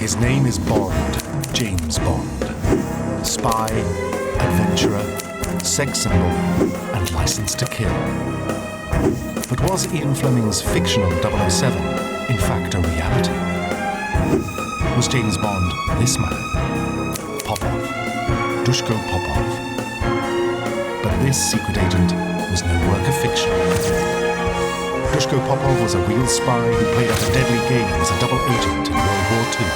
His name is Bond, James Bond. Spy, adventurer, sex symbol, and license to kill. But was Ian Fleming's fictional 007 in fact a reality? Was James Bond this man? Popov, Dusko Popov. But this secret agent was no work of fiction. Dusko Popov was a real spy who played out a deadly game as a double agent in World War II.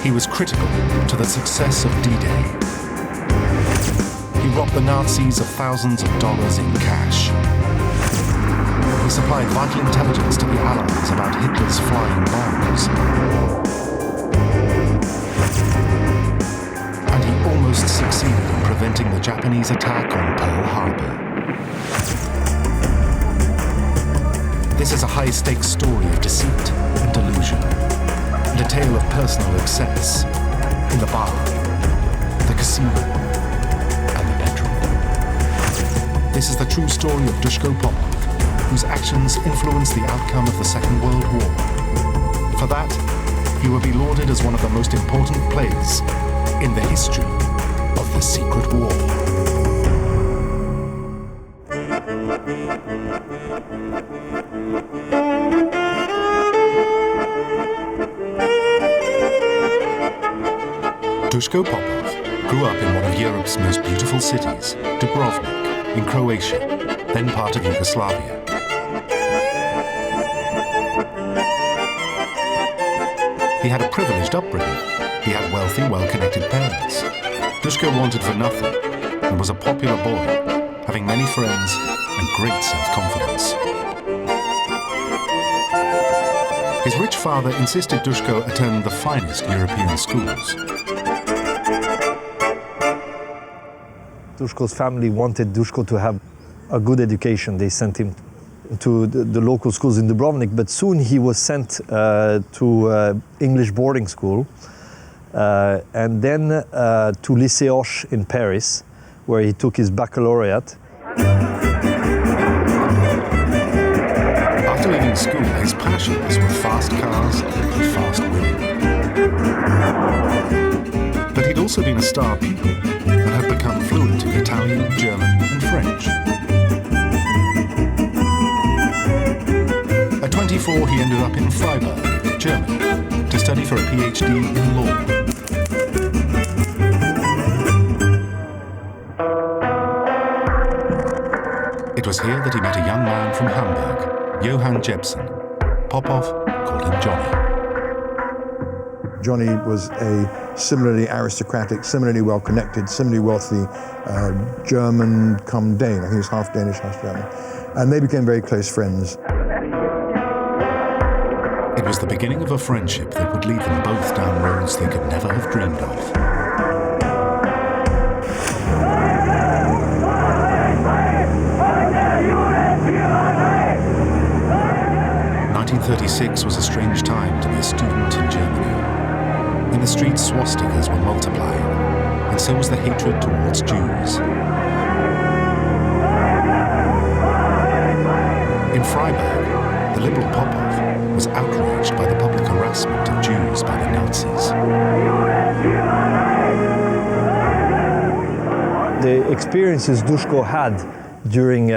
He was critical to the success of D-Day. He robbed the Nazis of thousands of dollars in cash. He supplied vital intelligence to the Allies about Hitler's flying bombs. And he almost succeeded in preventing the Japanese attack on Pearl Harbor. This is a high-stakes story of deceit and delusion, and a tale of personal excess in the bar, the casino, and the bedroom. This is the true story of Dusko Popov, whose actions influenced the outcome of the Second World War. For that, he will be lauded as one of the most important players in the history of the Secret War. Dusko Popov grew up in one of Europe's most beautiful cities, Dubrovnik, in Croatia, then part of Yugoslavia. He had a privileged upbringing. He had wealthy, well-connected parents. Dusko wanted for nothing and was a popular boy, having many friends and great self-confidence. His rich father insisted Dusko attend the finest European schools. Dusko's family wanted Dusko to have a good education. They sent him to the local schools in Dubrovnik, but soon he was sent to English boarding school, and then to Lycée Hoche in Paris, where he took his baccalaureate. After leaving school, his passions were fast cars and fast women. But he'd also been a star pupil and had become fluent in Italian, German, and French. At 24, he ended up in Freiburg, Germany, to study for a PhD in law. It was here that he met a young man from Hamburg, Johann Jebsen. Popov called him Johnny. Johnny was a similarly aristocratic, similarly well-connected, similarly wealthy German come Dane. I think he was half Danish, half German. And they became very close friends. It was the beginning of a friendship that would lead them both down roads they could never have dreamed of. '36 was a strange time to be a student in Germany. In the streets, swastikas were multiplying, and so was the hatred towards Jews. In Freiburg, the liberal Popov was outraged by the public harassment of Jews by the Nazis. The experiences Dusko had during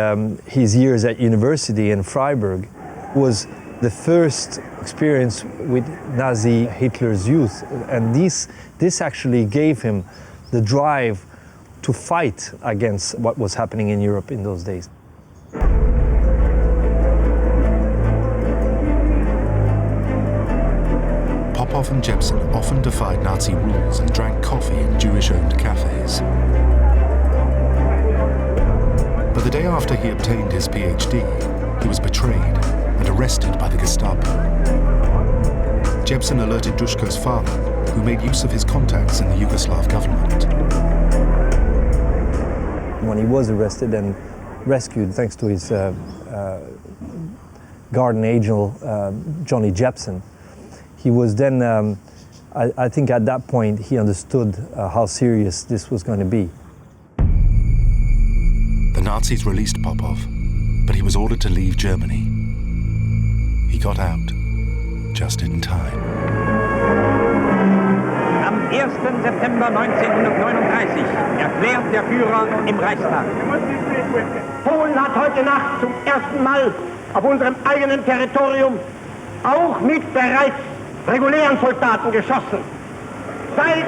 his years at university in Freiburg was the first experience with Nazi Hitler's youth, and this actually gave him the drive to fight against what was happening in Europe in those days. Popov and Jebsen often defied Nazi rules and drank coffee in Jewish-owned cafes. But the day after he obtained his PhD, he was betrayed and arrested by the Gestapo. Jebsen alerted Dusko's father, who made use of his contacts in the Yugoslav government. When he was arrested and rescued, thanks to his guardian angel, Johnny Jebsen, he was then, I think at that point, he understood how serious this was going to be. The Nazis released Popov, but he was ordered to leave Germany. He got out just in time. Am 1. September 1939 erklärt der Führer im Reichstag: Polen hat heute Nacht zum ersten Mal auf unserem eigenen Territorium auch mit bereits regulären Soldaten geschossen. Seit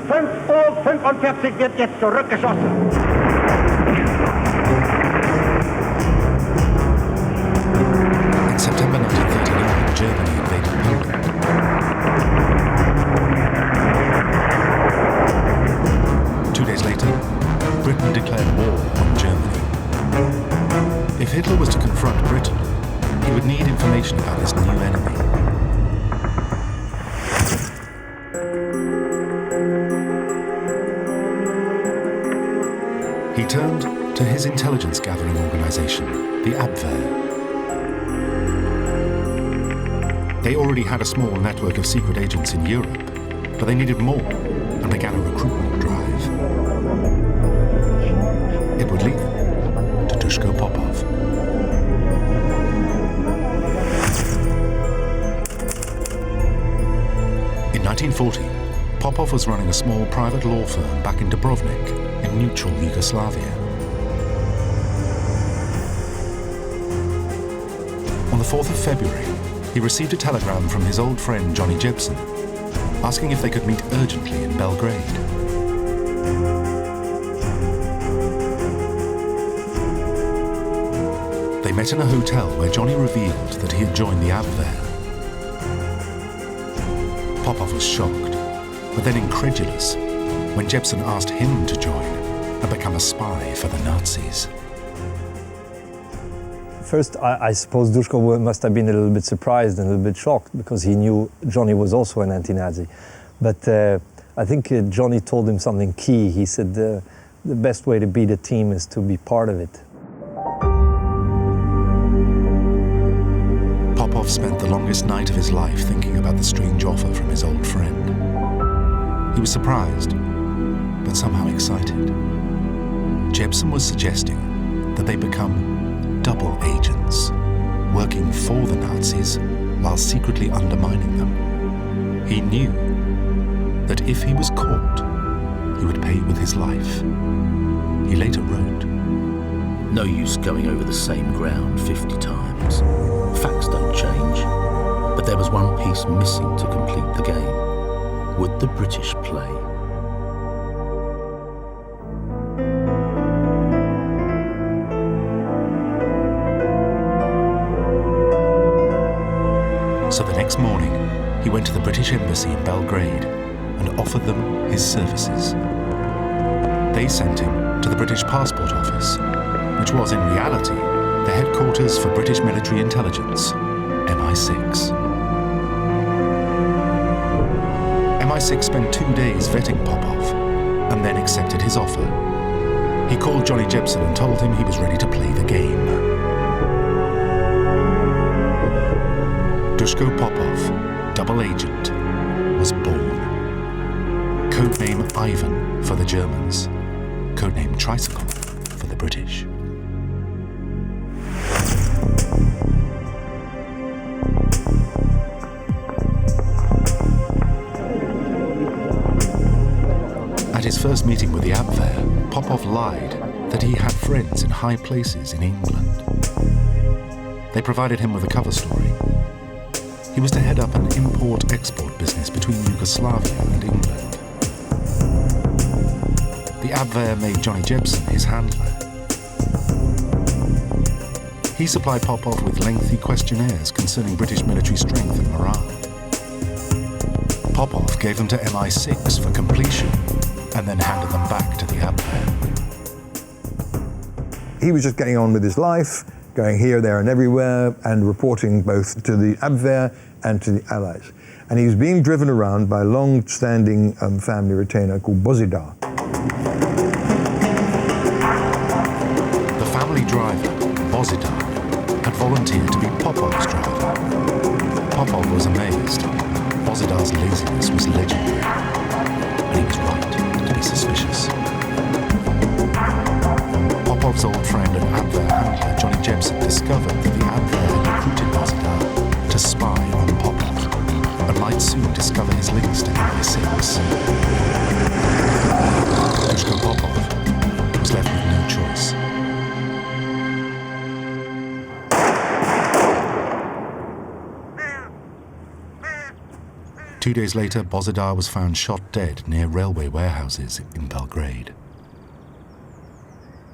5:45 Uhr wird jetzt zurückgeschossen. In September 1939, Germany invaded Poland. Two days later, Britain declared war on Germany. If Hitler was to confront Britain, he would need information about this new enemy. He turned to his intelligence gathering organization, the Abwehr. They already had a small network of secret agents in Europe, but they needed more and began a recruitment drive. It would lead them to Dusko Popov. In 1940, Popov was running a small private law firm back in Dubrovnik in neutral Yugoslavia. On the 4th of February, he received a telegram from his old friend Johnny Jebsen, asking if they could meet urgently in Belgrade. They met in a hotel where Johnny revealed that he had joined the Abwehr. Popov was shocked, but then incredulous when Jebsen asked him to join and become a spy for the Nazis. First, I suppose Dusko must have been a little bit surprised and a little bit shocked because he knew Johnny was also an anti-Nazi. But I think Johnny told him something key. He said the best way to beat a team is to be part of it. Popov spent the longest night of his life thinking about the strange offer from his old friend. He was surprised, but somehow excited. Jebsen was suggesting that they become double agents, working for the Nazis while secretly undermining them. He knew that if he was caught, he would pay with his life. He later wrote, "No use going over the same ground 50 times. Facts don't change. But there was one piece missing to complete the game. Would the British play?" So the next morning, he went to the British Embassy in Belgrade and offered them his services. They sent him to the British Passport Office, which was in reality the headquarters for British military intelligence, MI6. MI6 spent 2 days vetting Popov and then accepted his offer. He called Johnny Jebsen and told him he was ready to play the game. Dusko Popov, double agent, was born. Codename Ivan for the Germans, codename Tricycle for the British. At his first meeting with the Abwehr, Popov lied that he had friends in high places in England. They provided him with a cover story. He was to head up an import-export business between Yugoslavia and England. The Abwehr made Johnny Jebsen his handler. He supplied Popov with lengthy questionnaires concerning British military strength and morale. Popov gave them to MI6 for completion and then handed them back to the Abwehr. He was just getting on with his life, going here, there and everywhere and reporting both to the Abwehr and to the Allies. And he was being driven around by a long-standing family retainer called Bozidar. The family driver, Bozidar, had volunteered to be Popov's driver. Popov was amazed. Bozidar's laziness was legendary, and he was right to be suspicious. Popov's old friend and Abwehr handler Johnny Jebsen discovered that the Abwehr had recruited Bozidar to spy on Popov and might soon discover his links to MI6. Dusko Popov was left with no choice. Two days later, Bozidar was found shot dead near railway warehouses in Belgrade.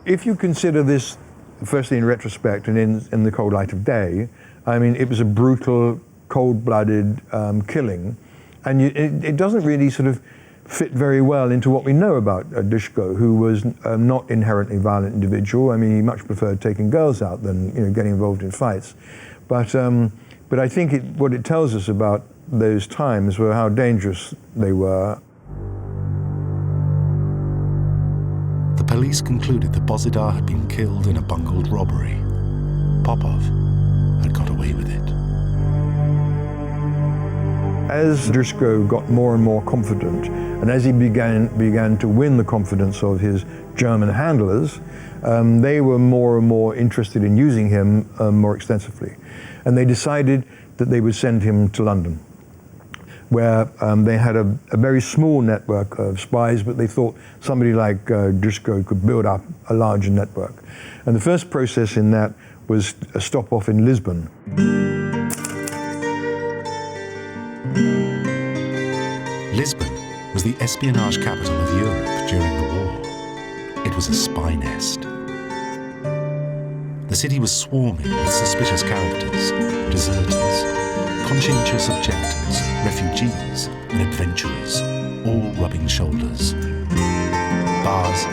If you consider this, firstly in retrospect and in the cold light of day, I mean, it was a brutal, cold-blooded killing, and it doesn't really sort of fit very well into what we know about Dusko, who was not inherently violent individual. I mean, he much preferred taking girls out than getting involved in fights. But I think what it tells us about those times were how dangerous they were. The police concluded that Bozidar had been killed in a bungled robbery. Popov had got away with it. As Dusko got more and more confident, and as he began to win the confidence of his German handlers, they were more and more interested in using him more extensively. And they decided that they would send him to London, where they had a very small network of spies, but they thought somebody like Dusko could build up a larger network. And the first process in that was a stop off in Lisbon. Lisbon was the espionage capital of Europe during the war. It was a spy nest. The city was swarming with suspicious characters, deserters, conscientious objectors, refugees, and adventurers, all rubbing shoulders. Bars,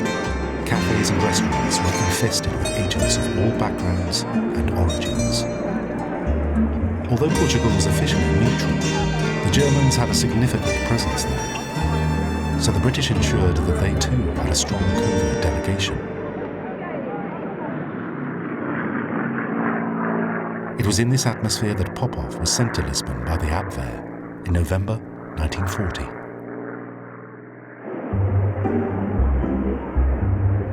cafes, and restaurants were infested with agents of all backgrounds and origins. Although Portugal was officially neutral, the Germans had a significant presence there, so the British ensured that they too had a strong covert delegation. It was in this atmosphere that Popov was sent to Lisbon by the Abwehr in November 1940.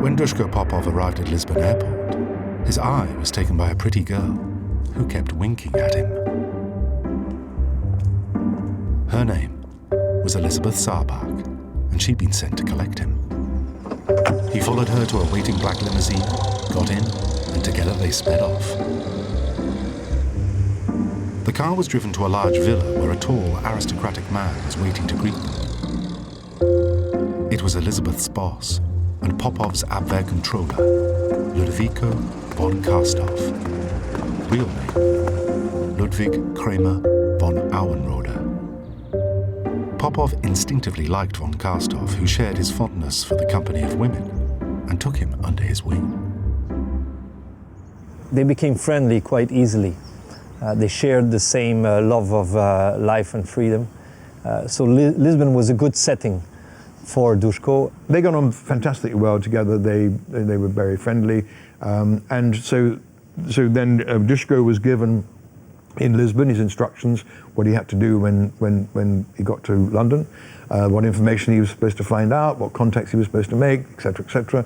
When Dusko Popov arrived at Lisbon airport, his eye was taken by a pretty girl who kept winking at him. Her name was Elizabeth Sarbach, and she'd been sent to collect him. He followed her to a waiting black limousine, got in, and together they sped off. The car was driven to a large villa where a tall, aristocratic man was waiting to greet them. It was Elizabeth's boss and Popov's Abwehr controller, Ludovico von Karstoff. Real name, Ludwig Kramer von Auenrode. Popov instinctively liked von Karstoff, who shared his fondness for the company of women, and took him under his wing. They became friendly quite easily. They shared the same love of life and freedom. So Lisbon was a good setting for Dusko. They got on fantastically well together. They were very friendly. And so then Dusko was given in Lisbon his instructions, what he had to do when he got to London, what information he was supposed to find out, what contacts he was supposed to make, etc., etc.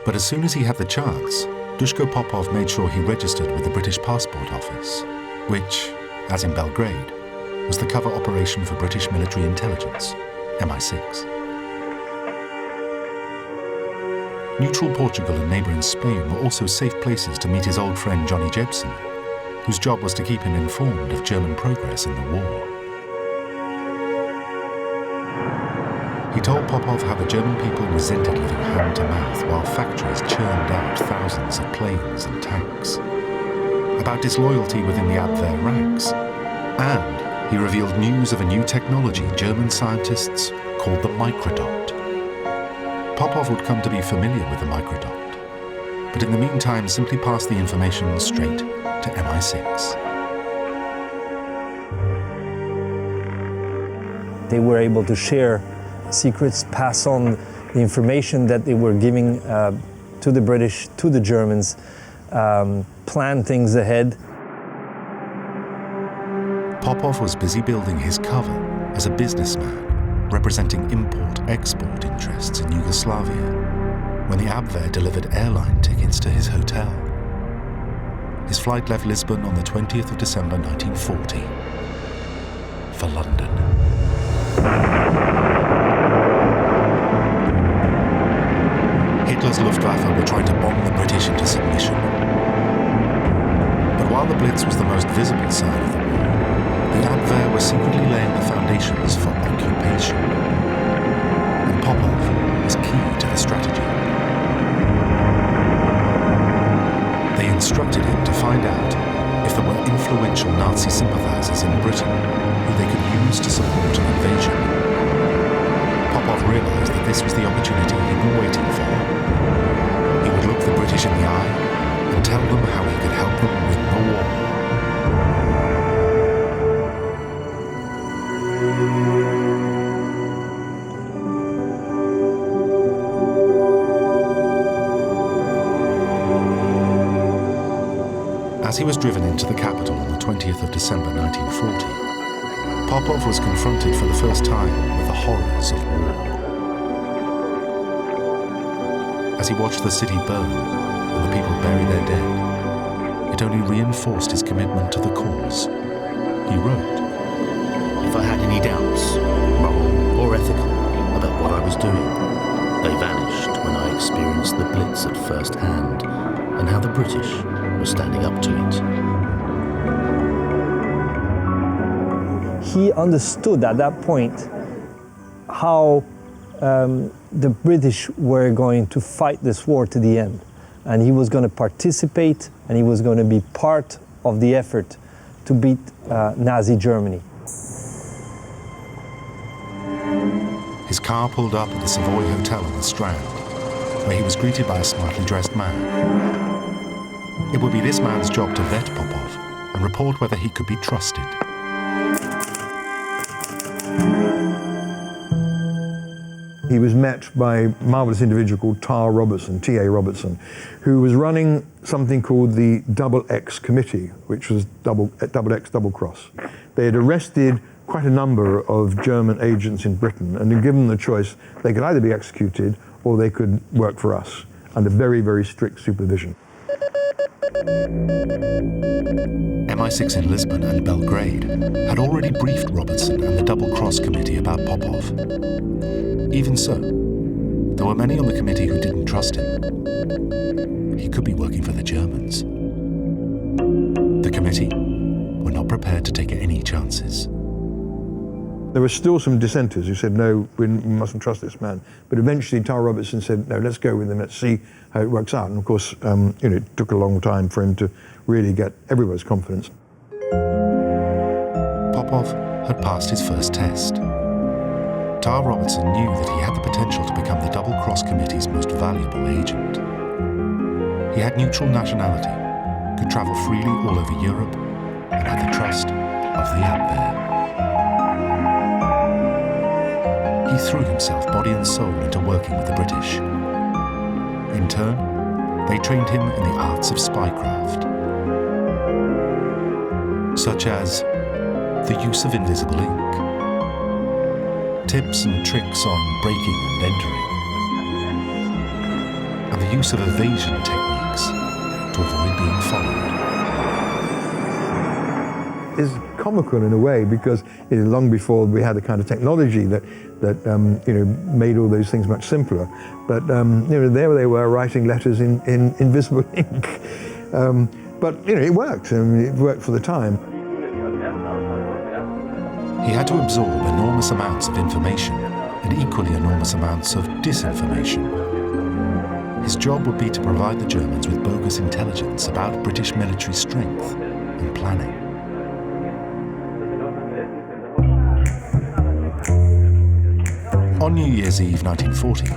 But as soon as he had the chance, Dusko Popov made sure he registered with the British Passport Office, which, as in Belgrade, was the cover operation for British military intelligence, MI6. Neutral Portugal and neighbouring Spain were also safe places to meet his old friend Johnny Jebsen, whose job was to keep him informed of German progress in the war. He told Popov how the German people resented living hand to mouth while factories churned out thousands of planes and tanks, about disloyalty within the Abwehr ranks, and he revealed news of a new technology German scientists called the microdot. Popov would come to be familiar with the microdot, but in the meantime simply passed the information straight to MI6. They were able to share secrets, pass on the information that they were giving to the British, to the Germans, plan things ahead. Popov was busy building his cover as a businessman representing import-export interests in Yugoslavia when the Abwehr delivered airline tickets tickets to his hotel. His flight left Lisbon on the 20th of December 1940 for London. Hitler's Luftwaffe were trying to bomb the British into submission. But while the Blitz was the most visible side of the war, the Abwehr was secretly laying the foundations for occupation. And Popov was key to the strategy. They instructed him to find out if there were influential Nazi sympathizers in Britain who they could use to support an invasion. Popov realized that this was the opportunity he'd been waiting for. He would look the British in the eye and tell them how he could help them win the war. As he was driven into the capital on the 20th of December 1940, Popov was confronted for the first time with the horrors of war. As he watched the city burn and the people bury their dead, it only reinforced his commitment to the cause. He wrote, If I had any doubts, moral or ethical, about what I was doing, they vanished when I experienced the Blitz at first hand and how the British were standing up to it. He understood at that point how the British were going to fight this war to the end. And he was going to participate and he was going to be part of the effort to beat Nazi Germany. His car pulled up at the Savoy Hotel on the Strand, where he was greeted by a smartly dressed man. It would be this man's job to vet Popov and report whether he could be trusted. He was met by a marvelous individual called T.A. Robertson, who was running something called the XX Committee, which was XX double cross. They had arrested quite a number of German agents in Britain and had given them the choice they could either be executed or they could work for us under very, very strict supervision. MI6 in Lisbon and Belgrade had already briefed Robertson and the Double Cross Committee about Popov. Even so, there were many on the committee who didn't trust him. He could be working for the Germans. The committee were not prepared to take any chances. There were still some dissenters who said, no, we mustn't trust this man. But eventually, T.A. Robertson said, no, let's go with him, let's see how it works out. And of course, it took a long time for him to really get everybody's confidence. Popov had passed his first test. T.A. Robertson knew that he had the potential to become the Double Cross Committee's most valuable agent. He had neutral nationality, could travel freely all over Europe, and had the trust of the Abwehr. He threw himself body and soul into working with the British. In turn, they trained him in the arts of spycraft, such as the use of invisible ink, tips and tricks on breaking and entering, and the use of evasion techniques to avoid being followed. It's comical in a way because it is long before we had the kind of technology that made all those things much simpler. But there they were writing letters in invisible ink. But it worked. It worked for the time. He had to absorb enormous amounts of information and equally enormous amounts of disinformation. His job would be to provide the Germans with bogus intelligence about British military strength and planning. On New Year's Eve 1940,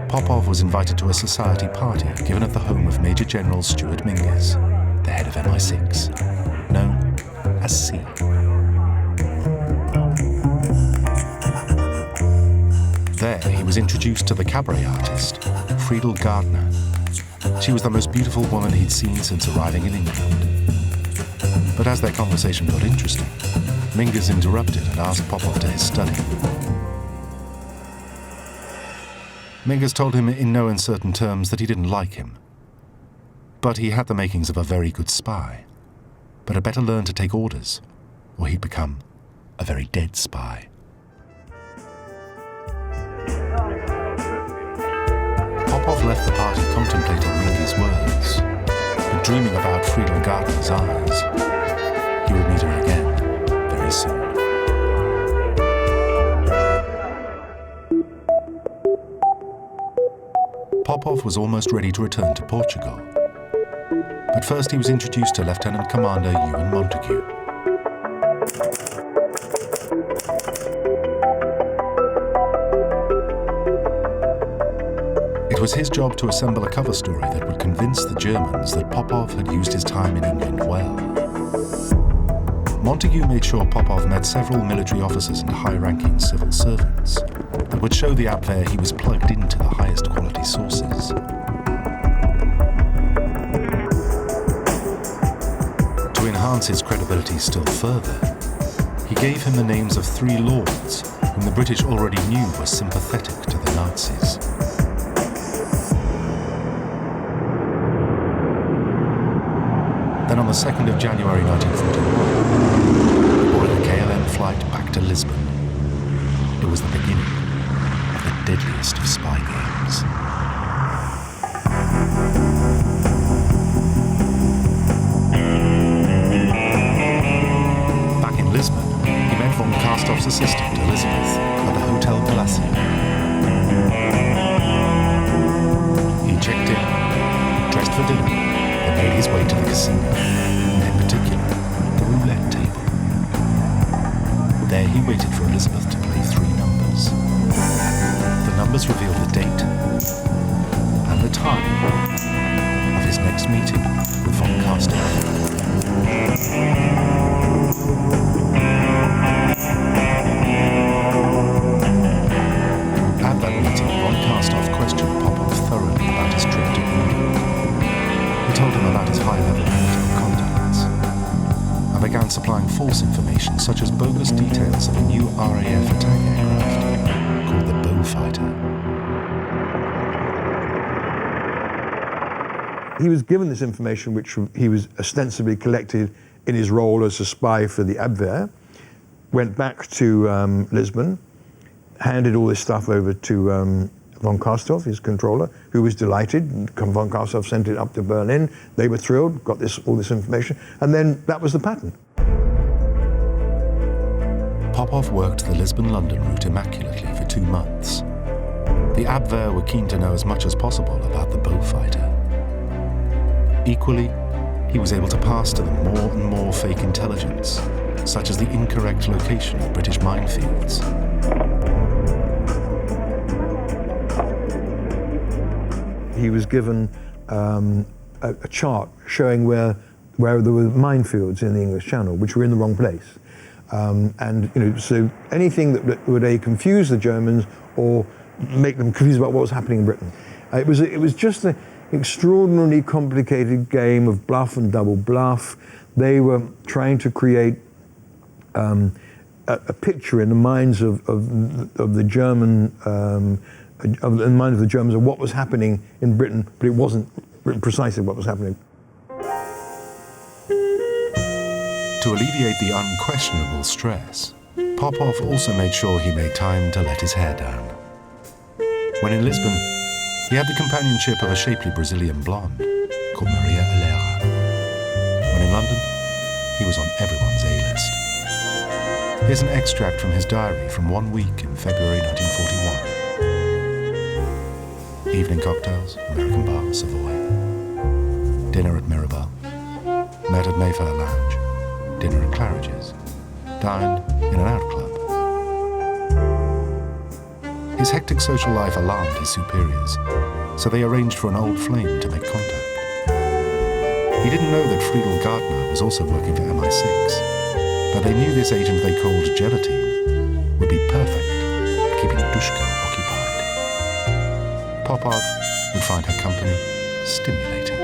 Popov was invited to a society party given at the home of Major General Stuart Mingus, the head of MI6, known as C. There, he was introduced to the cabaret artist, Friedel Gardner. She was the most beautiful woman he'd seen since arriving in England. But as their conversation got interesting, Mingus interrupted and asked Popov to his study. Mingus told him in no uncertain terms that he didn't like him, But he had the makings of a very good spy. But had better learn to take orders, or he'd become a very dead spy. Popov left the party contemplating Mingy's words, but dreaming about Friedel Gardner's eyes. He would meet her again very soon. Popov was almost ready to return to Portugal. But first he was introduced to Lieutenant Commander Ewan Montague. It was his job to assemble a cover story that would convince the Germans that Popov had used his time in England well. Montague made sure Popov met several military officers and high-ranking civil servants that would show the Abwehr he was plugged into the highest quality sources. To enhance his credibility still further, he gave him the names of 3 lords whom the British already knew were sympathetic to the Nazis. Then on the 2nd of January 1941, he boarded a KLM flight back to Lisbon. It was the beginning of the deadliest of spy games. Back in Lisbon, he met von Karstov's assistant, Elizabeth, at the Hotel Palacio. He checked in, dressed for dinner, and made his way to the casino, and in particular, the roulette table. There he waited for Elizabeth to play 3 numbers. The numbers revealed the date and the time of his next meeting with von Karstov. At that meeting, von Karstov questioned Popov thoroughly about his trip to England. He told him about his high-level political contacts and began supplying false information such as bogus details of a new RAF attack aircraft called the Beaufighter. He was given this information, which he was ostensibly collected in his role as a spy for the Abwehr, went back to Lisbon, handed all this stuff over to von Karstov, his controller, who was delighted. Von Karstov sent it up to Berlin. They were thrilled, got all this information, and then that was the pattern. Popov worked the Lisbon-London route immaculately for 2 months. The Abwehr were keen to know as much as possible about the Beaufighter. Equally, he was able to pass to them more and more fake intelligence, such as the incorrect location of British minefields. He was given a chart showing where there were minefields in the English Channel, which were in the wrong place. So anything that would confuse the Germans or make them confused about what was happening in Britain. It was just an extraordinarily complicated game of bluff and double bluff. They were trying to create a picture in the minds of the German. In the mind of the Germans of what was happening in Britain, but it wasn't precisely what was happening. To alleviate the unquestionable stress, Popov also made sure he made time to let his hair down. When in Lisbon, he had the companionship of a shapely Brazilian blonde called Maria Helena. When in London, he was on everyone's A-list. Here's an extract from his diary from 1 week in February 1941. Evening cocktails, American Bar, Savoy. Dinner at Mirabelle. Met at Mayfair Lounge. Dinner at Claridge's. Dined in an out club. His hectic social life alarmed his superiors, so they arranged for an old flame to make contact. He didn't know that Friedel Gardner was also working for MI6, but they knew this agent they called Gelatine would be perfect at keeping Dusko occupied. Popov would find her company stimulating.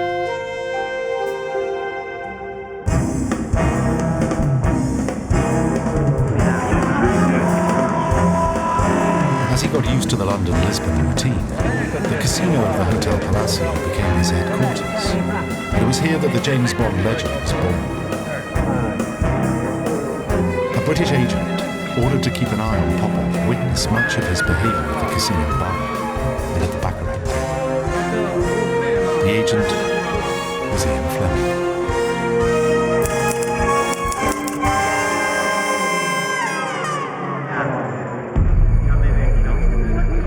As he got used to the London-Lisbon routine, the casino of the Hotel Palacio became his headquarters. It was here that the James Bond legend was born. A British agent, ordered to keep an eye on Popov, witnessed much of his behaviour at the casino bar and at the baccarat. The agent was Ian Fleming.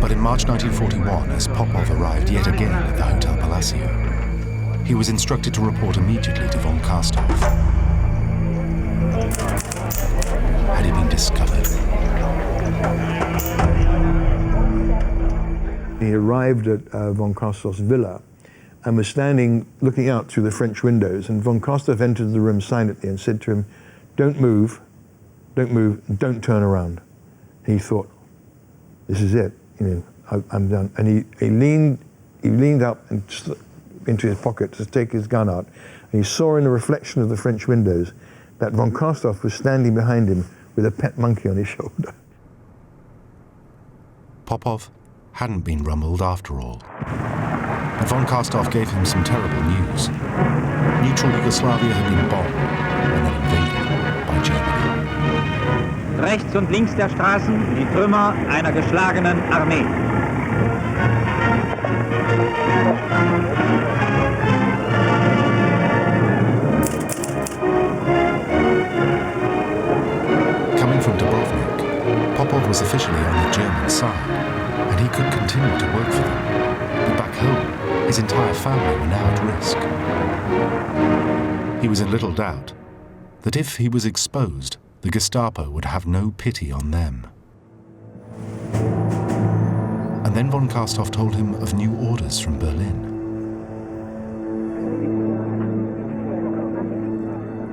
But in March 1941, as Popov arrived yet again at the Hotel Palacio, he was instructed to report immediately to von Kastov. Had he been discovered? He arrived at von Kastov's villa and was standing looking out through the French windows, and von Kastov entered the room silently and said to him, don't move, don't turn around. And he thought, this is it, I'm done. And he leaned up and into his pocket to take his gun out, and he saw in the reflection of the French windows that von Kastov was standing behind him with a pet monkey on his shoulder. Popov hadn't been rumbled after all. But von Kastov gave him some terrible news. Neutral Yugoslavia had been bombed and then invaded by Germany. Rechts und links der Straßen die Trümmer einer geschlagenen Armee. Coming from Dubrovnik, Popov was officially on the German side, and he could continue to work for them. But back home, his entire family were now at risk. He was in little doubt that if he was exposed, the Gestapo would have no pity on them. And then von Kastov told him of new orders from Berlin.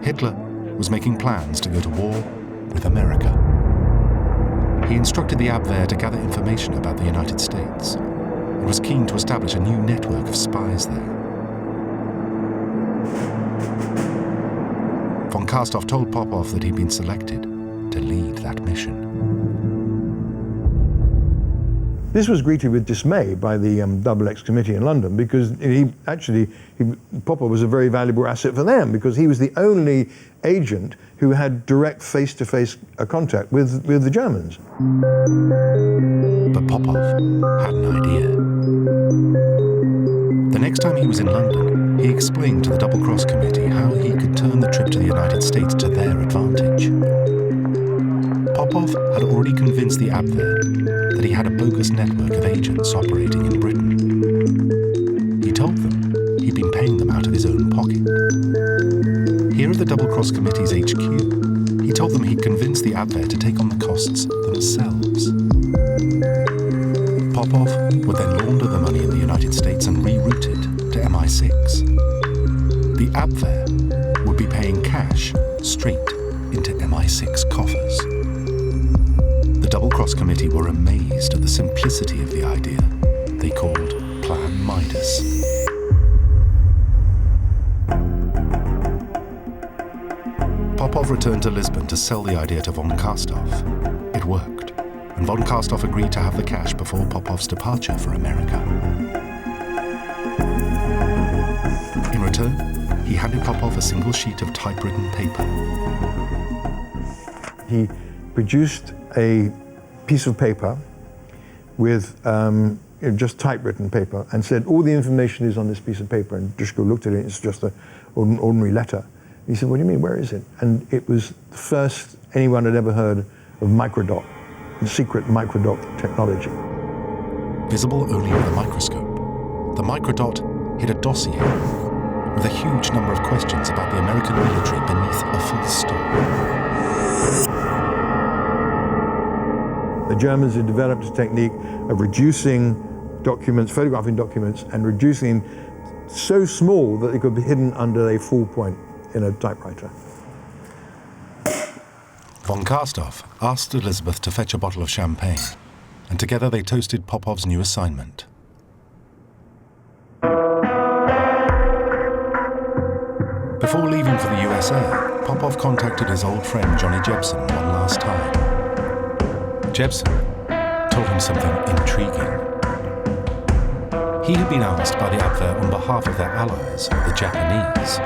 Hitler was making plans to go to war with America. He instructed the Abwehr to gather information about the United States and was keen to establish a new network of spies there. Von Kastov told Popov that he'd been selected to lead that mission. This was greeted with dismay by the Double X Committee in London, because Popov was a very valuable asset for them, because he was the only agent who had direct face-to-face contact with the Germans. But Popov had an idea. The next time he was in London, he explained to the Double Cross Committee how he could turn the trip to the United States to their advantage. Popov had already convinced the Abwehr that he had a bogus network of agents operating in Britain. He told them he'd been paying them out of his own pocket. Here at the Double Cross Committee's HQ, he told them he'd convinced the Abwehr to take on the costs themselves. Popov would then launder the money in the United States and reroute it to MI6. The Abwehr would be paying cash straight into MI6 coffers. The Double Cross Committee were amazed at the simplicity of the idea they called Plan Midas. Popov returned to Lisbon to sell the idea to von Kastov. It worked, and von Kastov agreed to have the cash before Popov's departure for America. In return, he handed Popov a single sheet of typewritten paper. He produced a piece of paper with just typewritten paper and said, all the information is on this piece of paper. And Dusko looked at it, it's just an ordinary letter. He said, what do you mean, where is it? And it was the first anyone had ever heard of microdot, the secret microdot technology. Visible only with a microscope, the microdot hid a dossier with a huge number of questions about the American military beneath a full stop. The Germans had developed a technique of reducing documents, photographing documents, and reducing so small that they could be hidden under a full point in a typewriter. Von Kastov asked Elizabeth to fetch a bottle of champagne, and together they toasted Popov's new assignment. Before leaving for the USA, Popov contacted his old friend Johnny Jebsen one last time. Jebsen told him something intriguing. He had been asked by the Abwehr on behalf of their allies, the Japanese,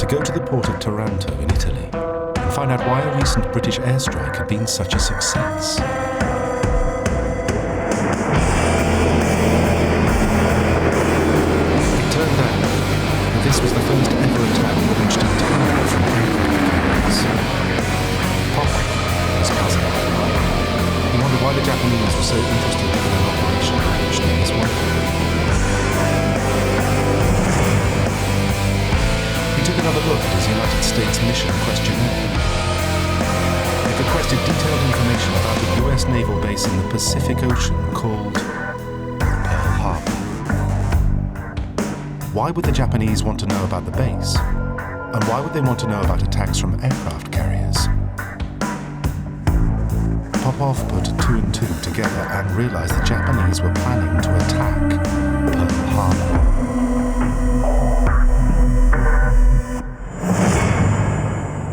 to go to the port of Taranto in Italy and find out why a recent British airstrike had been such a success. It turned out that this was the first ever attack launched entirely from aircraft carriers. Popov was puzzled. He wondered why the Japanese were so interested in an operation launched in this way. He took another look at his United States mission questionnaire. It requested detailed information about a US naval base in the Pacific Ocean called Pearl Harbor. Why would the Japanese want to know about the base? And why would they want to know about attacks from aircraft carriers? Popov put two and two together and realized the Japanese were planning to attack Pearl Harbor.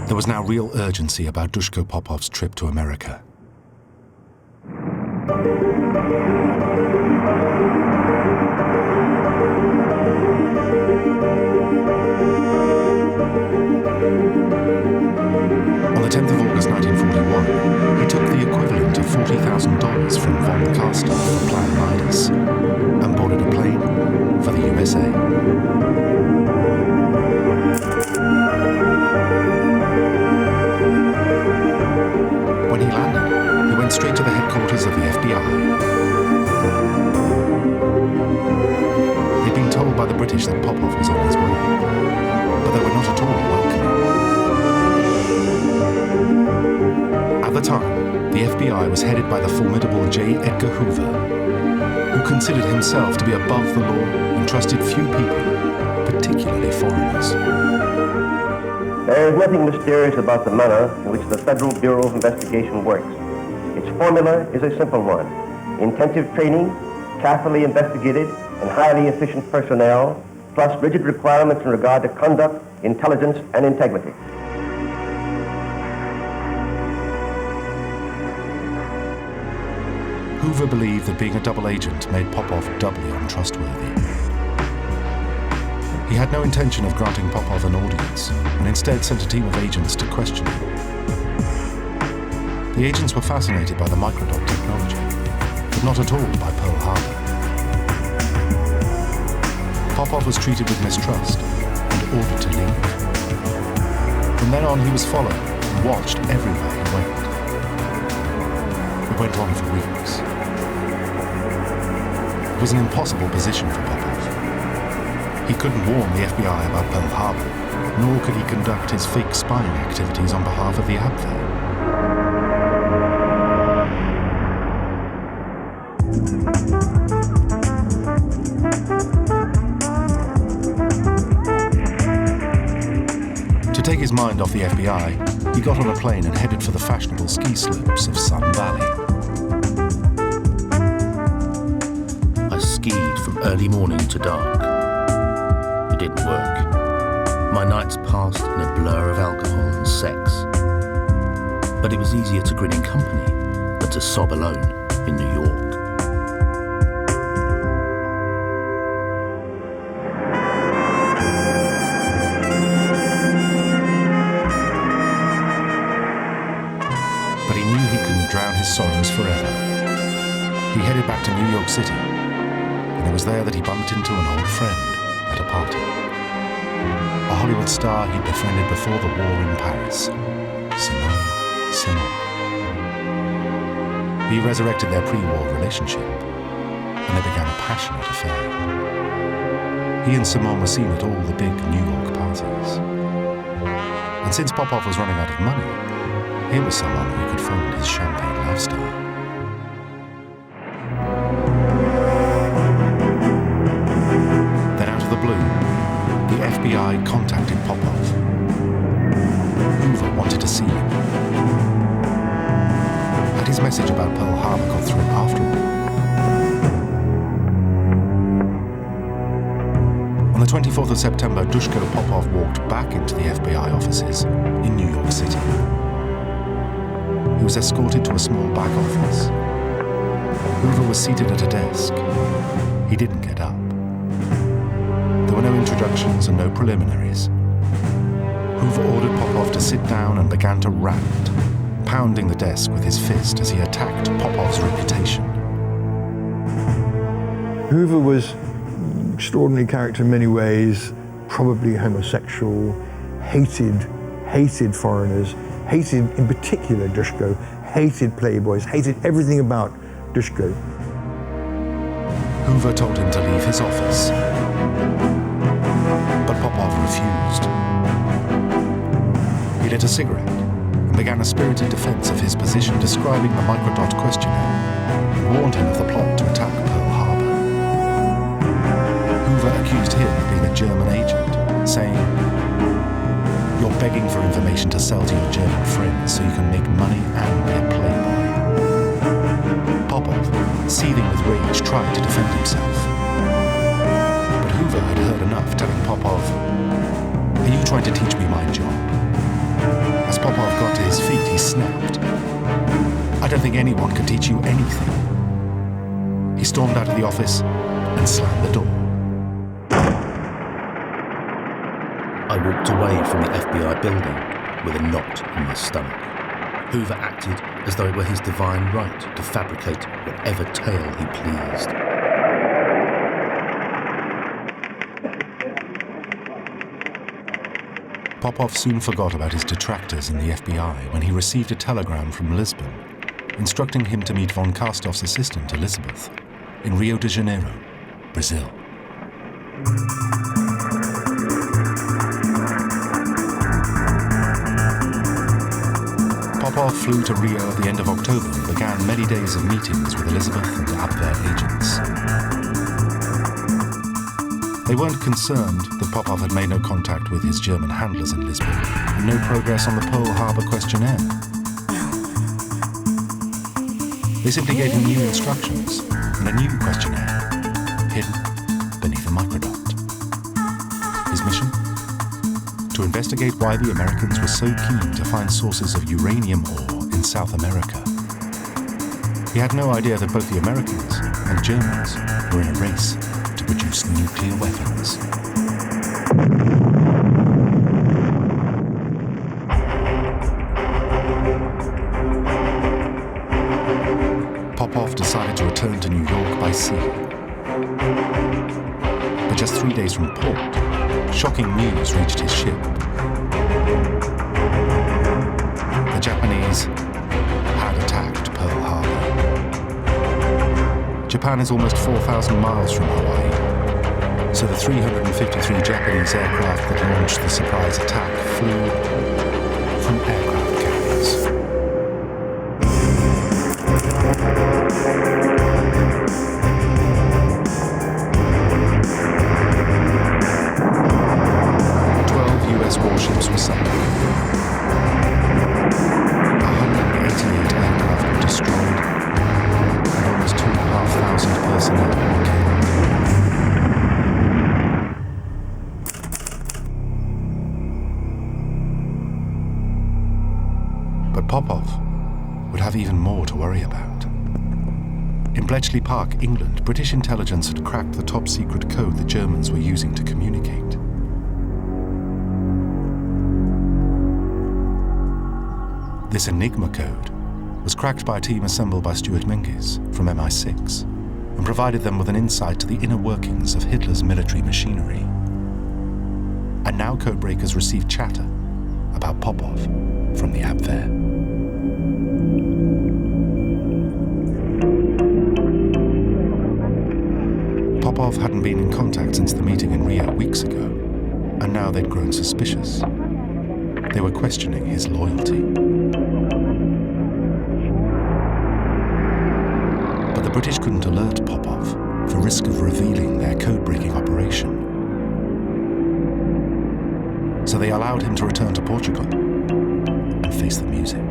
There was now real urgency about Dusko Popov's trip to America. On the 10th of August 1941, he took the equivalent of $40,000 from von Castor for Plan Midas and boarded a plane for the USA. When he landed, he went straight to the headquarters of the FBI. He'd been told by the British that Popov was on his way, but they were not at all welcoming. At the time, the FBI was headed by the formidable J. Edgar Hoover, who considered himself to be above the law and trusted few people, particularly foreigners. There is nothing mysterious about the manner in which the Federal Bureau of Investigation works. Its formula is a simple one: intensive training, carefully investigated and highly efficient personnel, plus rigid requirements in regard to conduct, intelligence, and integrity. Hoover believed that being a double agent made Popov doubly untrustworthy. He had no intention of granting Popov an audience, and instead sent a team of agents to question him. The agents were fascinated by the microdot technology, but not at all by Pearl Harbor. Popov was treated with mistrust and ordered to leave. From then on, he was followed and watched everywhere he went. It went on for weeks. It was an impossible position for Popov. He couldn't warn the FBI about Pearl Harbor, nor could he conduct his fake spying activities on behalf of the Abwehr. To take his mind off the FBI, he got on a plane and headed for the fashionable ski slopes of Sun Valley. I skied from early morning to dark. It didn't work. My nights passed in a blur of alcohol and sex. But it was easier to grin in company than to sob alone in New York. But he knew he couldn't drown his sorrows forever. He headed back to New York City, and it was there that he bumped into an old friend at a party. A Hollywood star he'd befriended before the war in Paris, Simone. He resurrected their pre-war relationship, and they began a passionate affair. He and Simone were seen at all the big New York parties. And since Popov was running out of money, here was someone who could fund his champagne lifestyle. Then out of the blue, the FBI contacted Popov. Hoover wanted to see him. Had his message about Pearl Harbor got through after all? On the 24th of September, Dusko Popov walked back into the FBI offices in New York City. He was escorted to a small back office. Hoover was seated at a desk. He didn't get up. There were no introductions and no preliminaries. Hoover ordered Popov to sit down and began to rant, pounding the desk with his fist as he attacked Popov's reputation. Hoover was an extraordinary character in many ways, probably homosexual, hated foreigners, hated in particular Dusko, hated playboys, hated everything about Dusko. Hoover told him to leave his office, but Popov refused. He lit a cigarette and began a spirited defense of his position, describing the microdot questionnaire, and warned him of the plot to attack Pearl Harbor. Hoover accused him of being a German agent, saying, "You're begging for information to sell to your German friends so you can make money and be a playboy." Popov, seething with rage, tried to defend himself. But Hoover had heard enough, telling Popov, "Are you trying to teach me my job?" As Popov got to his feet, he snapped, "I don't think anyone can teach you anything." He stormed out of the office and slammed the door. I walked away from the FBI building with a knot in my stomach. Hoover acted as though it were his divine right to fabricate whatever tale he pleased. Popov soon forgot about his detractors in the FBI when he received a telegram from Lisbon instructing him to meet von Karstov's assistant Elizabeth in Rio de Janeiro, Brazil. Popov flew to Rio at the end of October and began many days of meetings with Elizabeth and Abwehr agents. They weren't concerned that Popov had made no contact with his German handlers in Lisbon and no progress on the Pearl Harbor questionnaire. They simply gave him new instructions and a new questionnaire, hidden beneath a microdot. His mission? To investigate why the Americans were so keen to find sources of uranium ore in South America. He had no idea that both the Americans and Germans were in a race to produce nuclear weapons. Popov decided to return to New York by sea. But just 3 days from port, shocking news reached his ship. The Japanese had attacked Pearl Harbor. Japan is almost 4,000 miles from Hawaii, so the 353 Japanese aircraft that launched the surprise attack flew from aircraft carriers. Warships were sunk. 188 aircraft were destroyed, and almost 2,500 personnel were killed. But Popov would have even more to worry about. In Bletchley Park, England, British intelligence had cracked the top-secret code the Germans were using to communicate. This Enigma code was cracked by a team assembled by Stuart Menges from MI6 and provided them with an insight to the inner workings of Hitler's military machinery. And now codebreakers received chatter about Popov from the Abwehr. Popov hadn't been in contact since the meeting in Rio weeks ago, and now they'd grown suspicious. They were questioning his loyalty. But the British couldn't alert Popov for risk of revealing their code-breaking operation. So they allowed him to return to Portugal and face the music.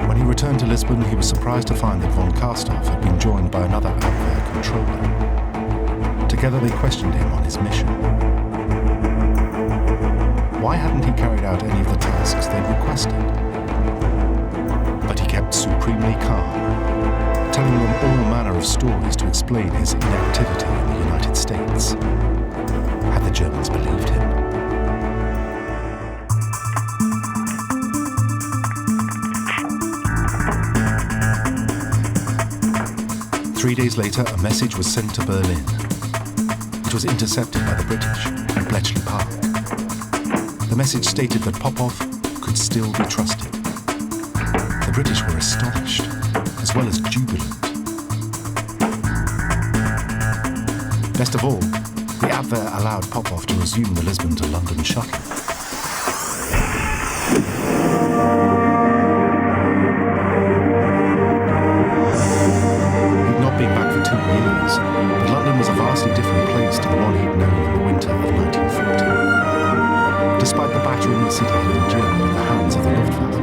When he returned to Lisbon, he was surprised to find that von Karstov had been joined by another Abwehr controller. Together they questioned him on his mission. Why hadn't he carried out any of the tasks they'd requested? But he kept supremely calm, telling them all manner of stories to explain his inactivity in the United States. Had the Germans believed him? 3 days later, a message was sent to Berlin. It was intercepted by the British at Bletchley Park. The message stated that Popov could still be trusted. The British were astonished, as well as jubilant. Best of all, the Abwehr allowed Popov to resume the Lisbon to London shuttle. He'd not been back for 2 years, but London was a vastly different place to the one he'd known in the winter of 1940. Despite the battering the city had endured at the hands of the Luftwaffe,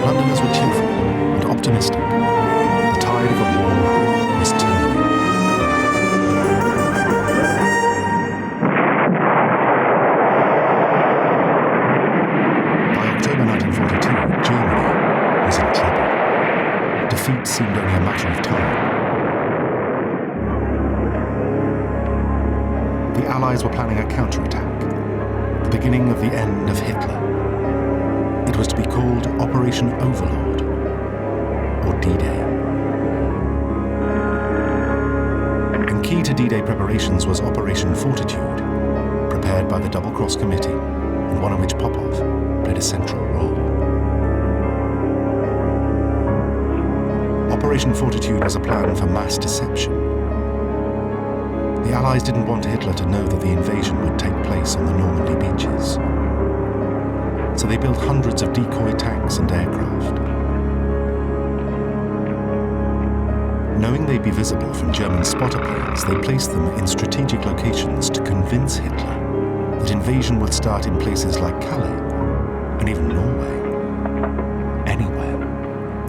Londoners were cheerful and optimistic. The tide of the war was turning. By October 1942, Germany was in trouble. Defeat seemed only a matter of time. The Allies were planning a counterattack, the beginning of the end of Hitler. It was to be called Operation Overlord, or D-Day. And key to D-Day preparations was Operation Fortitude, prepared by the Double Cross Committee, and one in which Popov played a central role. Operation Fortitude was a plan for mass deception. The Allies didn't want Hitler to know that the invasion would take place on the Normandy beaches. So they built hundreds of decoy tanks and aircraft. Knowing they'd be visible from German spotter planes, they placed them in strategic locations to convince Hitler that invasion would start in places like Calais and even Norway. Anywhere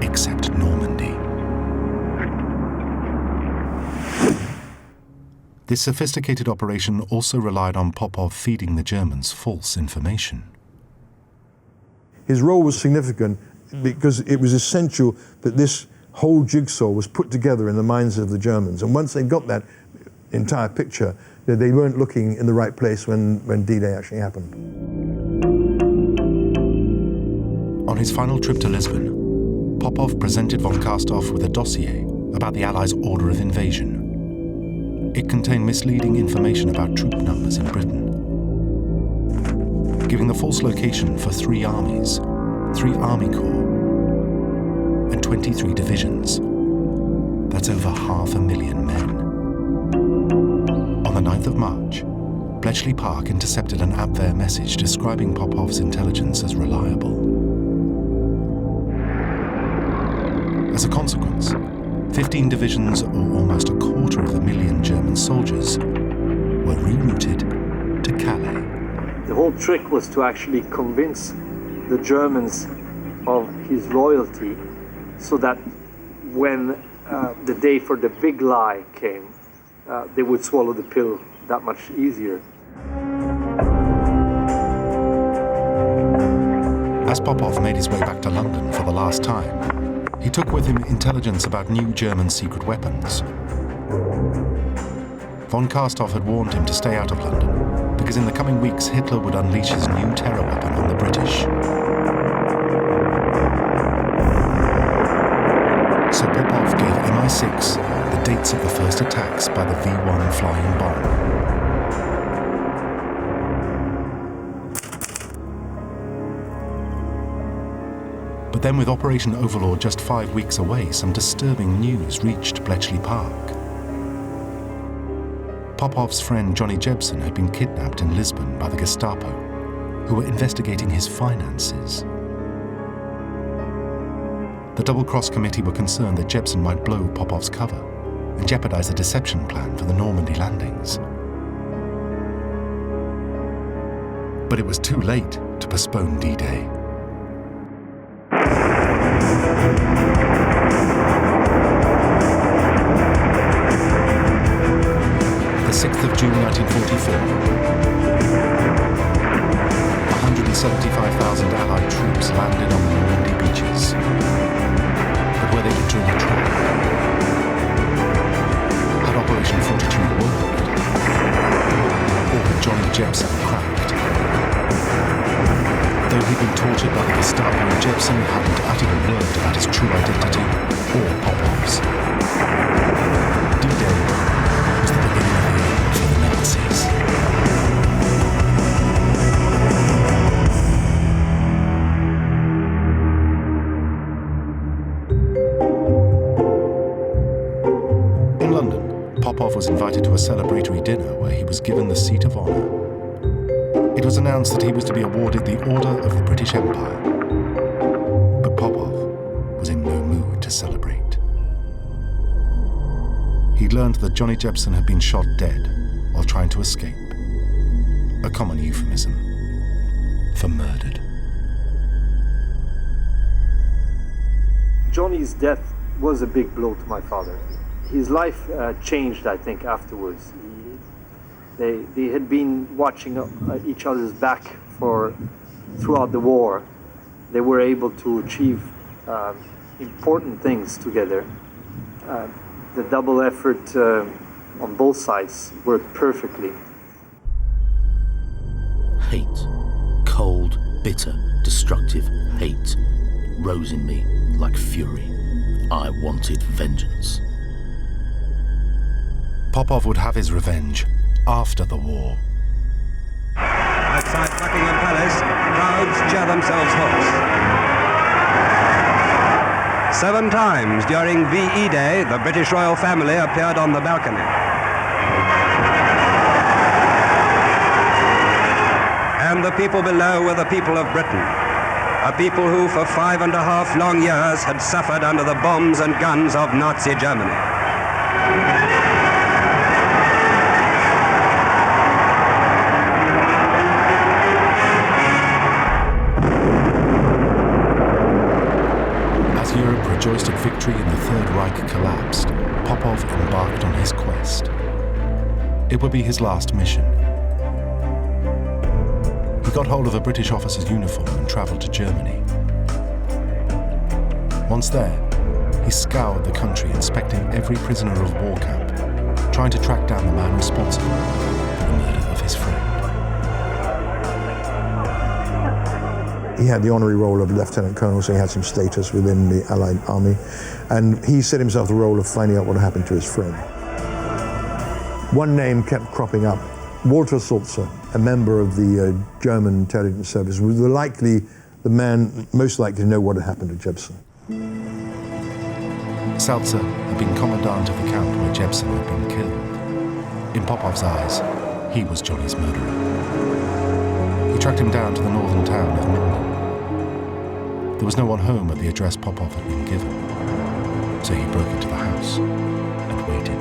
except Normandy. This sophisticated operation also relied on Popov feeding the Germans false information. His role was significant because it was essential that this whole jigsaw was put together in the minds of the Germans. And once they got that entire picture, they weren't looking in the right place when D-Day actually happened. On his final trip to Lisbon, Popov presented von Kastov with a dossier about the Allies' order of invasion. It contained misleading information about troop numbers in Britain, giving the false location for 3 armies, 3 army corps, and 23 divisions. That's over 500,000 men. On the 9th of March, Bletchley Park intercepted an Abwehr message describing Popov's intelligence as reliable. As a consequence, 15 divisions, or almost 250,000 German soldiers, were rerouted to Calais. The whole trick was to actually convince the Germans of his loyalty so that when the day for the big lie came, they would swallow the pill that much easier. As Popov made his way back to London for the last time, he took with him intelligence about new German secret weapons. Von Kastov had warned him to stay out of London, because in the coming weeks Hitler would unleash his new terror weapon on the British. So Popov gave MI6 the dates of the first attacks by the V-1 flying bomb. But then with Operation Overlord just 5 weeks away, some disturbing news reached Bletchley Park. Popov's friend Johnny Jebsen had been kidnapped in Lisbon by the Gestapo, who were investigating his finances. The Double Cross Committee were concerned that Jebsen might blow Popov's cover and jeopardize the deception plan for the Normandy landings. But it was too late to postpone D-Day. The 6th of June 1944. 175,000 Allied troops landed on the Normandy beaches. were they to drill a trap? Had Operation Fortitude worked? Or had Johnny Jepson cracked? Though he'd been tortured by the Gestapo, Jepson hadn't uttered a word about his true identity or Popov's. D-Day was the beginning of the end for the Nazis. In London, Popov was invited to a celebratory dinner where he was given the seat of honour. It was announced that he was to be awarded the Order of the British Empire. But Popov was in no mood to celebrate. He'd learned that Johnny Jepson had been shot dead while trying to escape. A common euphemism for murdered. Johnny's death was a big blow to my father. His life changed, I think, afterwards. They had been watching each other's back throughout the war. They were able to achieve important things together. The double effort on both sides worked perfectly. Hate, cold, bitter, destructive hate, rose in me like fury. I wanted vengeance. Popov would have his revenge after the war. Outside Buckingham Palace, crowds cheer themselves hoarse. 7 times during VE Day, the British royal family appeared on the balcony. And the people below were the people of Britain, a people who for 5.5 long years had suffered under the bombs and guns of Nazi Germany. Europe rejoiced at victory and the Third Reich collapsed, Popov embarked on his quest. It would be his last mission. He got hold of a British officer's uniform and travelled to Germany. Once there, he scoured the country, inspecting every prisoner of war camp, trying to track down the man responsible for the murder of his friend. He had the honorary role of lieutenant colonel, so he had some status within the Allied army. And he set himself the role of finding out what happened to his friend. One name kept cropping up. Walter Sulzer, a member of the German intelligence service, was the man most likely to know what had happened to Jepson. Sulzer had been commandant of the camp where Jepson had been killed. In Popov's eyes, he was Johnny's murderer. He tracked him down to the northern town of Minden. There was no one home at the address Popov had been given, so he broke into the house and waited.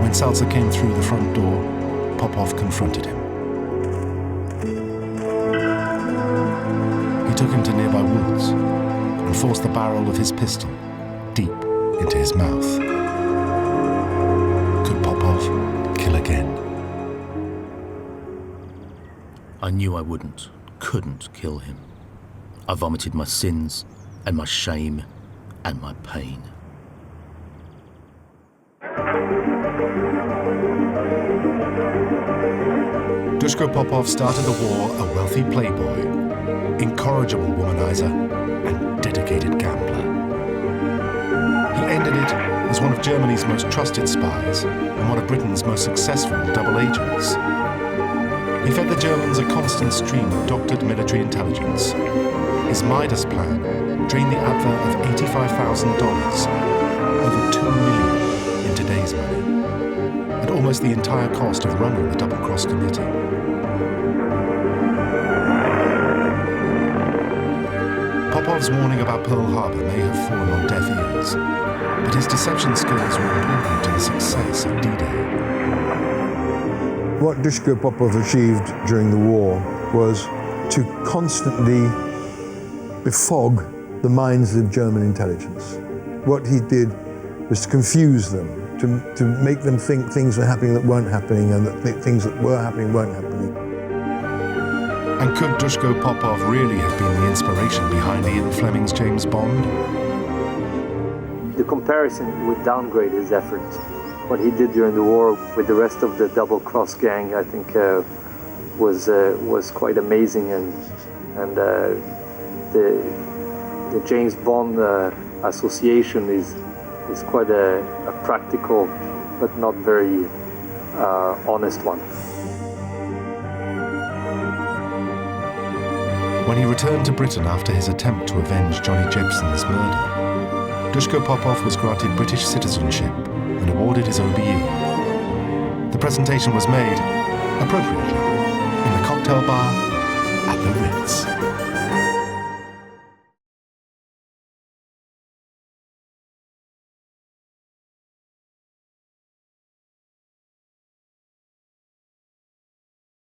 When Sulzer came through the front door, Popov confronted him. He took him to nearby woods and forced the barrel of his pistol deep into his mouth. Could Popov kill again? I knew I couldn't kill him. I vomited my sins and my shame and my pain. Dusko Popov started the war a wealthy playboy, incorrigible womanizer, and dedicated gambler. He ended it as one of Germany's most trusted spies and one of Britain's most successful double agents. He fed the Germans a constant stream of doctored military intelligence. His Midas plan drained the Abwehr of $85,000, over $2 million in today's money, at almost the entire cost of running the double-cross committee. Popov's warning about Pearl Harbor may have fallen on deaf ears, but his deception skills were important to the success of D-Day. What Dusko Popov achieved during the war was to constantly befog the minds of German intelligence. What he did was to confuse them, to make them think things were happening that weren't happening and that things that were happening weren't happening. And could Dusko Popov really have been the inspiration behind Ian Fleming's James Bond? The comparison would downgrade his efforts. What he did during the war with the rest of the Double Cross gang, I think, was quite amazing, and the James Bond association is quite a practical but not very honest one. When he returned to Britain after his attempt to avenge Johnny Jebsen's murder, Dusko Popov was granted British citizenship and awarded his OBE. The presentation was made, appropriately, in the cocktail bar at the Ritz.